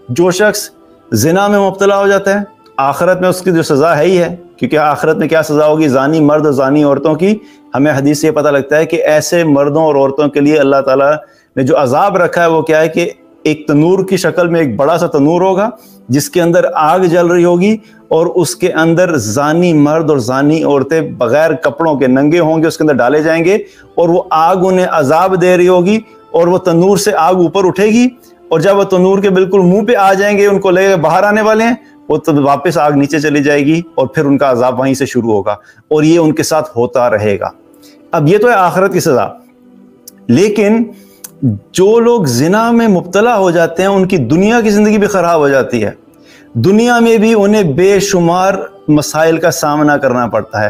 जो शख्स जिना में मुब्तला हो जाता है, आखिरत में उसकी जो सज़ा है ही है, क्योंकि आखिरत में क्या सज़ा होगी, ज़ानी मर्द और ज़ानी औरतों की। हमें हदीस से पता लगता है कि ऐसे मर्दों और औरतों के लिए अल्लाह ताला ने जो अजाब रखा है वो क्या है कि एक तनूर की शक्ल में एक बड़ा सा तनूर होगा जिसके अंदर आग जल रही होगी, और उसके अंदर ज़ानी मर्द और ज़ानी औरतें बगैर कपड़ों के नंगे होंगे, उसके अंदर डाले जाएंगे, और वो आग उन्हें अजाब दे रही होगी, और वो तनूर से आग ऊपर उठेगी, और जब वो तनूर के बिल्कुल मुंह पे आ जाएंगे, उनको लगेगा बाहर आने वाले हैं, वो तो वापस आग नीचे चली जाएगी, और फिर उनका अजाब वहीं से शुरू होगा, और ये उनके साथ होता रहेगा। अब ये तो है आखिरत की सज़ा, लेकिन जो लोग जिना में मुब्तला हो जाते हैं उनकी दुनिया की ज़िंदगी भी ख़राब हो जाती है। दुनिया में भी उन्हें बेशुमार मसाइल का सामना करना पड़ता है।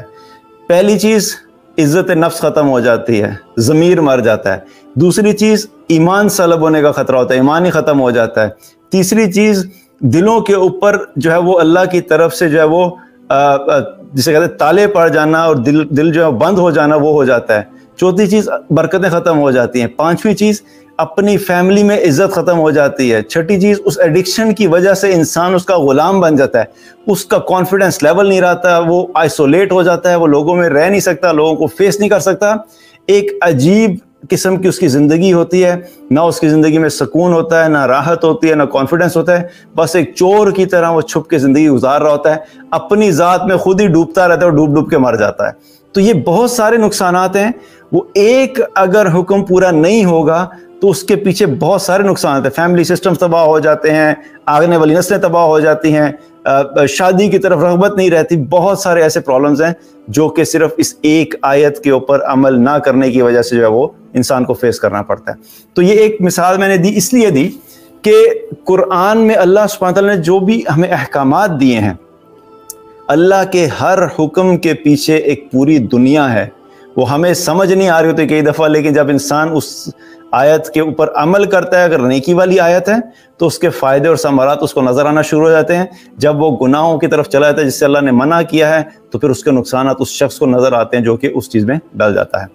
पहली चीज़, इज़्ज़त नफ्स ख़त्म हो जाती है, ज़मीर मर जाता है। दूसरी चीज़, ईमान सलब होने का ख़तरा होता है, ईमान ही ख़त्म हो जाता है। तीसरी चीज़, दिलों के ऊपर जो है वो अल्लाह की तरफ से जो है वो जिसे कहते हैं ताले पड़ जाना, और दिल जो है बंद हो जाना, वो हो जाता है। चौथी चीज़, बरकतें ख़त्म हो जाती हैं। पांचवी चीज़, अपनी फैमिली में इज़्ज़त ख़त्म हो जाती है। छठी चीज़, उस एडिक्शन की वजह से इंसान उसका ग़ुलाम बन जाता है, उसका कॉन्फिडेंस लेवल नहीं रहता, वो आइसोलेट हो जाता है, वो लोगों में रह नहीं सकता, लोगों को फेस नहीं कर सकता। एक अजीब किस्म की उसकी ज़िंदगी होती है, ना उसकी ज़िंदगी में सुकून होता है, ना राहत होती है, ना कॉन्फिडेंस होता है। बस एक चोर की तरह वो छुप के ज़िंदगी गुजार रहा होता है, अपनी ज़ात में खुद ही डूबता रहता है और डूब डूब के मर जाता है। तो ये बहुत सारे नुकसानात हैं। वो एक अगर हुक्म पूरा नहीं होगा तो उसके पीछे बहुत सारे नुकसान हैं। फैमिली सिस्टम्स तबाह हो जाते हैं, आगने वाली नस्लें तबाह हो जाती हैं, शादी की तरफ रग़बत नहीं रहती। बहुत सारे ऐसे प्रॉब्लम्स हैं जो कि सिर्फ इस एक आयत के ऊपर अमल ना करने की वजह से जो है वो इंसान को फेस करना पड़ता है। तो ये एक मिसाल मैंने दी, इसलिए दी कि कुरान में अल्लाह सुब्हानहू व तआला ने जो भी हमें अहकामात दिए हैं, अल्लाह के हर हुक्म के पीछे एक पूरी दुनिया है। वो हमें समझ नहीं आ रही होती कई दफ़ा, लेकिन जब इंसान उस आयत के ऊपर अमल करता है, अगर नेकी वाली आयत है, तो उसके फ़ायदे और समरात उसको नज़र आना शुरू हो जाते हैं। जब वो गुनाहों की तरफ चला जाता है जिससे अल्लाह ने मना किया है, तो फिर उसके नुकसानात उस शख्स को नज़र आते हैं जो कि उस चीज़ में डल जाता है।